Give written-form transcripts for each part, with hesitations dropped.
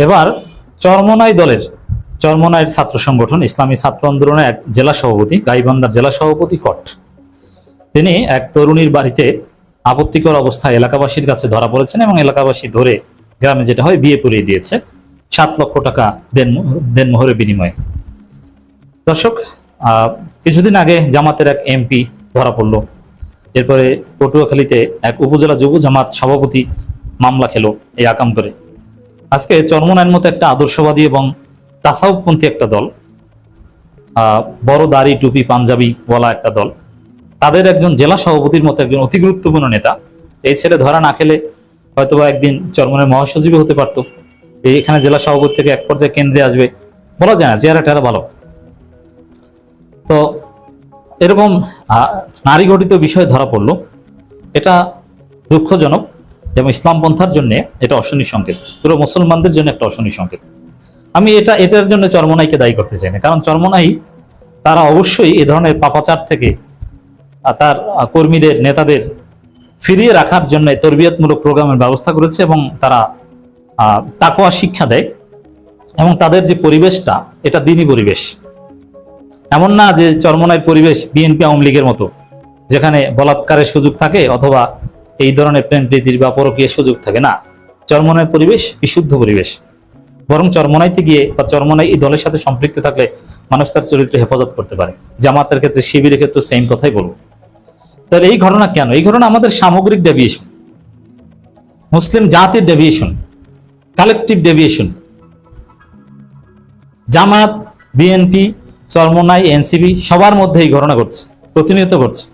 এবার চরমোনাই দলের, চরমোনাইয়ের ছাত্র সংগঠন ইসলামী ছাত্র আন্দোলনের এক জেলা সভাপতি, গাইবান্ধার জেলা সভাপতি কট, তিনি এক তরুণীর বাড়িতে আপত্তিকর অবস্থায় এলাকাবাসীর কাছে ধরা পড়েছেন এবং এলাকাবাসী ধরে গ্রামে যেটা হয় বিয়ে পড়িয়ে দিয়েছে 7 লক্ষ টাকা দেনমোহরের বিনিময়ে। দর্শক, কিছুদিন আগে জামাতের এক এমপি ধরা পড়লো। এরপরে পটুয়াখালীতে এক উপজেলা যুব জামাত সভাপতি মামলা খেলো এই আকাম করে। আজকে চরমোনাইয়ের মতো একটা আদর্শবাদী এবং তাসাউফপন্থী একটা দল, বড় দাড়ি টুপি পাঞ্জাবি ওয়ালা একটা দল, তাদের একজন জেলা সভাপতির মতো একজন অতি গুরুত্বপূর্ণ নেতা, এই ছেলে ধরা না খেলে হয়তোবা একদিন চরমোনাইয়ের মহাসচিব হতে পারতো। এখানে জেলা সভাপতি থেকে এক পর্যায়ে কেন্দ্রে আসবে, বলা যায় না, চেহারা টেরা ভালো। তো এরকম নারী ঘটিত বিষয় ধরা পড়লো, এটা দুঃখজনক এবং ইসলাম পন্থার জন্য এটা অশনি সংকেত, পুরো মুসলমানদের জন্য একটা অশনি সংকেত। আমি এটার জন্য চরমোনাইকে দায়ী করতে চাই না, কারণ চরমোনাই তারা অবশ্যই এ ধরনের পাপাচার থেকে তার কর্মীদের নেতাদের ফিরিয়ে রাখার জন্য তরবিয়তমূলক প্রোগ্রামের ব্যবস্থা করেছে এবং তারা তাকওয়া শিক্ষা দেয় এবং তাদের যে পরিবেশটা এটা দ্বীনি পরিবেশ। এমন না যে চরমোনাইয়ের পরিবেশ বিএনপি আওয়ামী লীগের মতো, যেখানে বলাৎকারের সুযোগ থাকে অথবা এই ধরনের প্রেম প্রীতির বা পরকীয়ার সুযোগ থাকে না। চরমোনাইয়ের পরিবেশ বিশুদ্ধ পরিবেশ। বরং চরমোনাইতে গিয়ে বা চরমোনাই এই দলের সাথে সম্পৃক্ত থাকলে মানুষ তার চরিত্র হেফাজত করতে পারে। জামাতের ক্ষেত্রে, শিবিরের ক্ষেত্রে সেম কথাই বলবো। তাহলে এই ঘটনা কেন? এই ঘটনা আমাদের সামগ্রিক ডেভিয়েশন, মুসলিম জাতির ডেভিয়েশন, কালেকটিভ ডেভিয়েশন। জামাত, বিএনপি, চরমোনাই, এনসিপি সবার মধ্যে এই ঘটনা ঘটছে, প্রতিনিয়ত ঘটছে,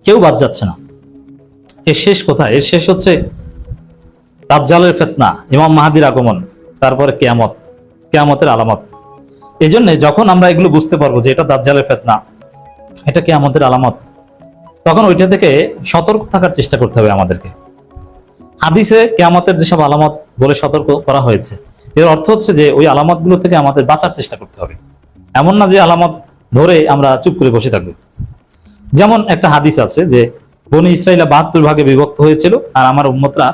কেউ বাদ যাচ্ছে না। এর শেষ কোথায়? এর শেষ হচ্ছে দাজ্জালের ফিতনা, ইমাম মাহদির আগমন, তারপরে কিয়ামত, কিয়ামতের আলামত। এই জন্য যখন আমরা এগুলো বুঝতে পারবো যে এটা দাজ্জালের ফিতনা, এটা কিয়ামতের আলামত, তখন ওইটা থেকে সতর্ক থাকার চেষ্টা করতে হবে আমাদেরকে। হাদিসে কিয়ামতের যেসব আলামত বলে সতর্ক করা হয়েছে, এর অর্থ হচ্ছে যে ওই আলামতগুলো থেকে আমাদের বাঁচার চেষ্টা করতে হবে। এমন না যে আলামত ধরে আমরা চুপ করে বসে থাকবো। যেমন একটা হাদিস আছে যে বনি ইসরাইলা 72 ভাগে বিভক্ত হয়েছিল আর আমার উম্মতরা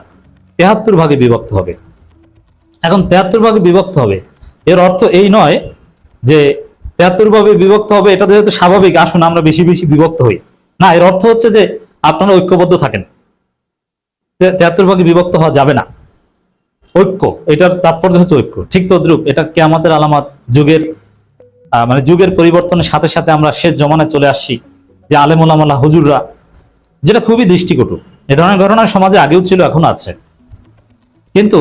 73 ভাগে বিভক্ত হবে। এখন 73 ভাগে বিভক্ত হবে, এর অর্থ এই নয় যে 73 ভাগে বিভক্ত হবে এটা যেহেতু স্বাভাবিক, আসুন আমরা বেশি বেশি বিভক্ত হই। না, এর অর্থ হচ্ছে যে আপনারা ঐক্যবদ্ধ থাকেন। 73 ভাগে বিভক্ত হওয়া যাবে না। ঐক্য, এটার তাৎপর্য হচ্ছে ঐক্য। ঠিক তদ্রুপ এটা কিয়ামতের আলামত, যুগের মানে যুগের পরিবর্তনের সাথে সাথে আমরা শেষ জমানায় চলে আসছি, যে আলেম ওলামা হুজুররা, যেটা খুবই দৃষ্টিকটু। এ ধরনের ঘটনা সমাজে আগেও ছিল, এখনো আছে। কিন্তু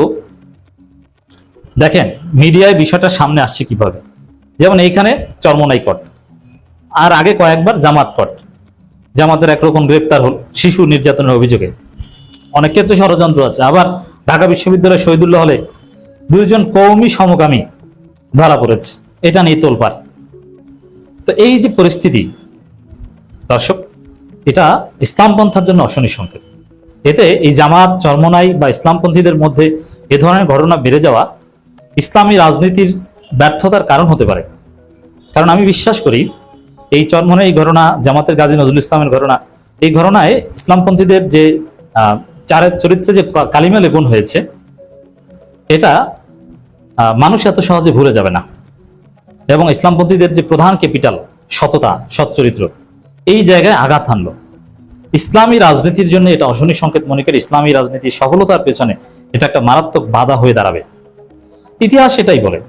দেখেন মিডিয়ায় বিষয়টা সামনে আসছে কিভাবে। যেমন এইখানে চরমোনাই কট, আর আগে কয়েকবার জামাত কট। জামাতের একরকম গ্রেপ্তার হল শিশু নির্যাতনের অভিযোগে, অনেক ক্ষেত্রে ষড়যন্ত্র আছে। আবার ঢাকা বিশ্ববিদ্যালয় শহীদুল্লাহ হলে 2 জন কওমি সমকামী ধরা পড়েছে, এটা নিয়ে তোলপাড়। তো এই যে পরিস্থিতি দর্শক, এটা ইসলামপন্থার জন্য অশনি সংকেত। এতে এই জামাত, চরমোনাই বা ইসলামপন্থীদের মধ্যে এ ধরনের ঘটনা বেড়ে যাওয়া ইসলামী রাজনীতির ব্যর্থতার কারণ হতে পারে। কারণ আমি বিশ্বাস করি এই চরমোনাই এই ঘটনা, জামাতের গাজী নজরুল ইসলামের ঘটনা, এই ঘটনায় ইসলামপন্থীদের যে চরিত্রে যে কালিমা লেপন হয়েছে, এটা মানুষ এত সহজে ভুলে যাবে না। এবং ইসলামপন্থীদের যে প্রধান ক্যাপিটাল সততা, সচ্চরিত্র, এই জায়গায় আঘাত হানলো। ইসলামী রাজনীতির জন্য এটা অশনি সংকেত মনে করে ইসলামী রাজনীতির সফলতার পেছনে এটা একটা মারাত্মক বাধা হয়ে দাঁড়াবে। ইতিহাস এটাই বলে।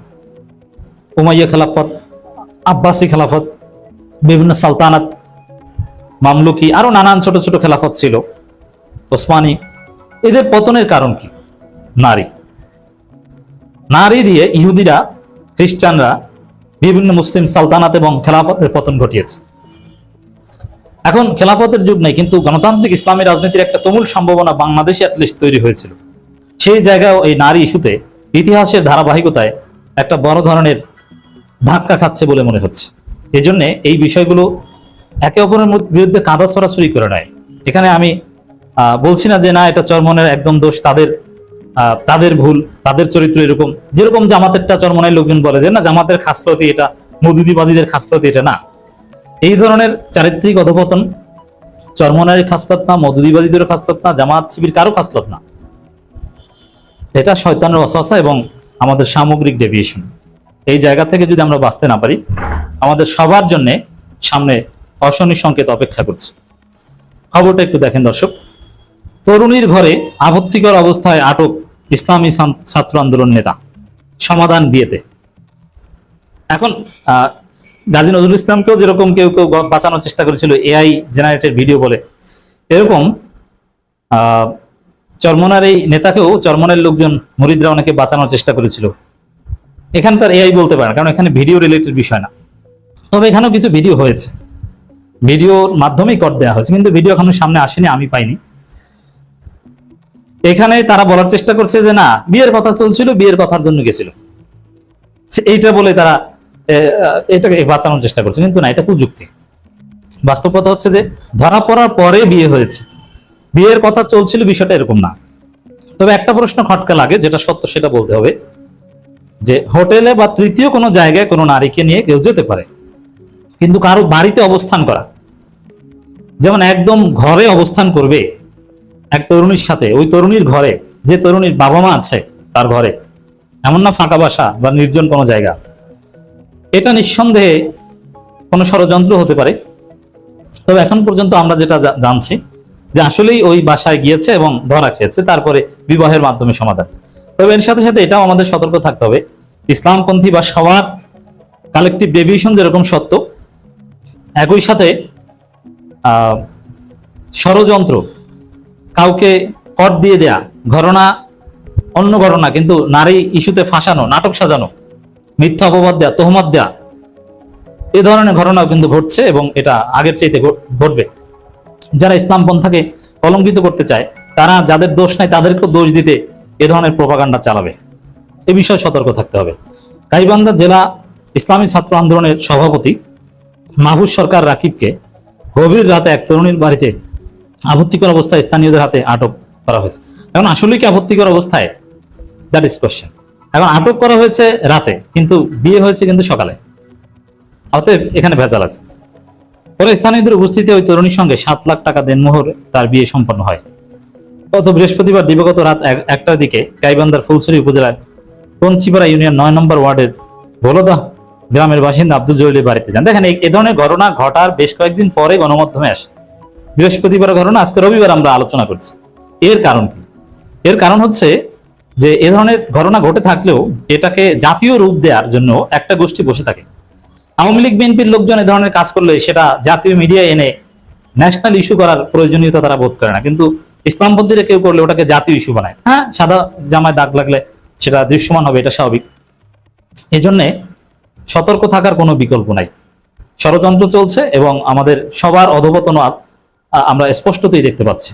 উমাইয়া খেলাফত, আব্বাসী খেলাফত, বিভিন্ন সালতানাত, মামলুকি, আরো নানান ছোট ছোট খেলাফত ছিল, ওসমানী, এদের পতনের কারণ কি? নারী। নারী দিয়ে ইহুদিরা, খ্রিস্টানরা বিভিন্ন মুসলিম সালতানাত এবং খেলাফতের পতন ঘটিয়েছে। এখন খেলাফতের যুগ নেই, কিন্তু গণতান্ত্রিক ইসলামী রাজনীতির একটা তুমুল সম্ভাবনা বাংলাদেশে অ্যাটলিস্ট তৈরি হয়েছিল। সেই জায়গায় এই নারী ইস্যুতে ইতিহাসের ধারাবাহিকতায় একটা বড় ধরনের ধাক্কা খাচ্ছে বলে মনে হচ্ছে। এই জন্য এই বিষয়গুলো একে অপরের বিরুদ্ধে কাঁদা ছড়াছড়ি করে নেয়। এখানে আমি বলছি না যে না এটা চরমনের একদম দোষ, তাদের ভুল, তাদের চরিত্র এরকম। যেরকম জামাতেরটা চরমনের লোকজন বলে যে না জামাতের খাসলতি এটা, মওদুদিবাদীদের খাসলতি এটা, না। এই ধরনের চারিত্রিক অধপতন চরমনের খাসলত না, মওদুদিবাদীদের খাসলত না, জামাত শিবির কারো খাসলত না। এটা শয়তানের ওয়াসওয়াসা এবং আমাদের সামগ্রিক ডেভিয়েশন। এই জায়গা থেকে যদি আমরা বাঁচতে না পারি, আমাদের সবার জন্য সামনে অশনি সংকেত অপেক্ষা করছে। খবরটা একটু দেখেন দর্শক। তরুণীর ঘরে আপত্তিকর অবস্থায় আটক ইসলামী ছাত্র আন্দোলন নেতা, সমাধান বিয়েতে। এখন গাজী নজরুল ইসলামকেও যেরকম কেউ কেউ বাঁচানোর চেষ্টা করেছিল এআই জেনারেটেড ভিডিও বলে, এরকম চরমনার এই নেতাকেও চরমনের লোকজন মুরিদরা অনেকে বাঁচানোর চেষ্টা করেছিল। এখানে তার এআই বলতে পারে না, কারণ এখানে ভিডিও রিলেটেড বিষয় না। তবে এখানেও কিছু ভিডিও হয়েছে, ভিডিওর মাধ্যমেই কট দেওয়া হয়েছে, কিন্তু ভিডিও এখনো সামনে আসেনি, আমি পাইনি। এখানে তারা বলার চেষ্টা করছে যে না, বিয়ের কথা চলছিল, বিয়ের কথার জন্য গেছিল, এইটা বলে তারা এটাকে বাঁচানোর চেষ্টা করছে, কিন্তু না, এটা কুযুক্তি। বাস্তব কথা হচ্ছে যে ধরা পড়ার পরে বিয়ে হয়েছে, বিয়ের কথা চলছিল, বিষয়টা এরকম না। তবে একটা প্রশ্ন খটকা লাগে, যেটা সত্য সেটা বলতে হবে, যে হোটেলে বা তৃতীয় কোনো জায়গায় কোনো নারীকে নিয়ে কেউ যেতে পারে, কিন্তু কারো বাড়িতে অবস্থান করা, যেমন একদম ঘরে অবস্থান করবে এক তরুণীর সাথে, ওই তরুণীর ঘরে, যে তরুণীর বাবা মা আছে তার ঘরে, এমন না ফাঁকা বাসা বা নির্জন কোনো জায়গা, এটা নিঃসন্দেহে কোনো ষড়যন্ত্র হতে পারে। তবে এখন পর্যন্ত আমরা যেটা জানছি যে আসলেই ওই বাসায় গিয়েছে এবং ধরা খেয়েছে, তারপরে বিবাহের মাধ্যমে সমাধান। তবে এর সাথে সাথে এটাও আমাদের সতর্ক থাকতে হবে, ইসলামপন্থী বা সবার কালেকটিভ ডেভিয়েশন যেরকম সত্য, একই সাথে ষড়যন্ত্র, কাউকে কট দিয়ে দেয়া, ঘটনা অন্য ঘটনা কিন্তু নারী ইস্যুতে ফাঁসানো, নাটক সাজানো, মিথ্যা অপবাদ দেয়া, তোহমত দেয়া, এ ধরনের ঘটনাও কিন্তু ঘটছে এবং এটা আগের চাইতে ঘটবে। যারা ইসলাম পন্থাকে কলঙ্কিত করতে চায়, তারা যাদের দোষ নাই তাদেরকেও দোষ দিতে এ ধরনের প্রোপাগান্ডা চালাবে, এ বিষয়ে সতর্ক থাকতে হবে। গাইবান্ধা জেলা ইসলামী ছাত্র আন্দোলনের সভাপতি মাহবুব সরকার রাকিবকে গভীর রাতে এক তরুণীর বাড়িতে আপত্তিকর অবস্থায় স্থানীয়দের হাতে আটক করা হয়েছে। এখন আসলে কি আপত্তিকর অবস্থায়, দ্যাট ইজ কোশ্চেন। এখন আটক করা হয়েছে রাতে, কিন্তু বিয়ে হয়েছে কিন্তু সকালে, অতএব এখানে ভেজাল আছে। পরে স্থানীয়দের উপস্থিতিতে ওই তরুণীর সঙ্গে 7 লাখ টাকা দেনমোহরে তার বিয়ে সম্পন্ন হয়। গত বৃহস্পতিবার দিবাগত রাত 1টার দিকে গাইবান্ধার ফুলছড়ি উপজেলার পঞ্চিপাড়া ইউনিয়ন 9 নম্বর ওয়ার্ডের ভোলদা গ্রামের বাসিন্দা আব্দুল জলিলের বাড়িতে যান। দেখেন, এ ধরনের ঘটনা ঘটার বেশ কয়েকদিন পরে গণমাধ্যমে আসে। বৃহস্পতিবার ঘটনা, আজকে রবিবার আমরা আলোচনা করছি। এর কারণ কি? এর কারণ হচ্ছে যে এ ধরনের ঘটনা ঘটে থাকলেও এটাকে জাতীয় রূপ দেওয়ার জন্য একটা গোষ্ঠী বসে থাকে। আওয়ামী লীগ বিএনপির লোকজন এ ধরনের কাজ করলে সেটা জাতীয় মিডিয়ায় এনে ন্যাশনাল ইস্যু করার প্রয়োজনীয়তা তারা বোধ করে না, কিন্তু ইসলামপন্থীরা কেউ করলে ওটাকে জাতীয় ইস্যু বানায়। হ্যাঁ, সাদা জামায় দাগ লাগলে সেটা দৃশ্যমান হবে, এটা স্বাভাবিক। এই জন্যে সতর্ক থাকার কোনো বিকল্প নাই। ষড়যন্ত্র চলছে এবং আমাদের সবার অধঃপতন আমরা স্পষ্টতই দেখতে পাচ্ছি।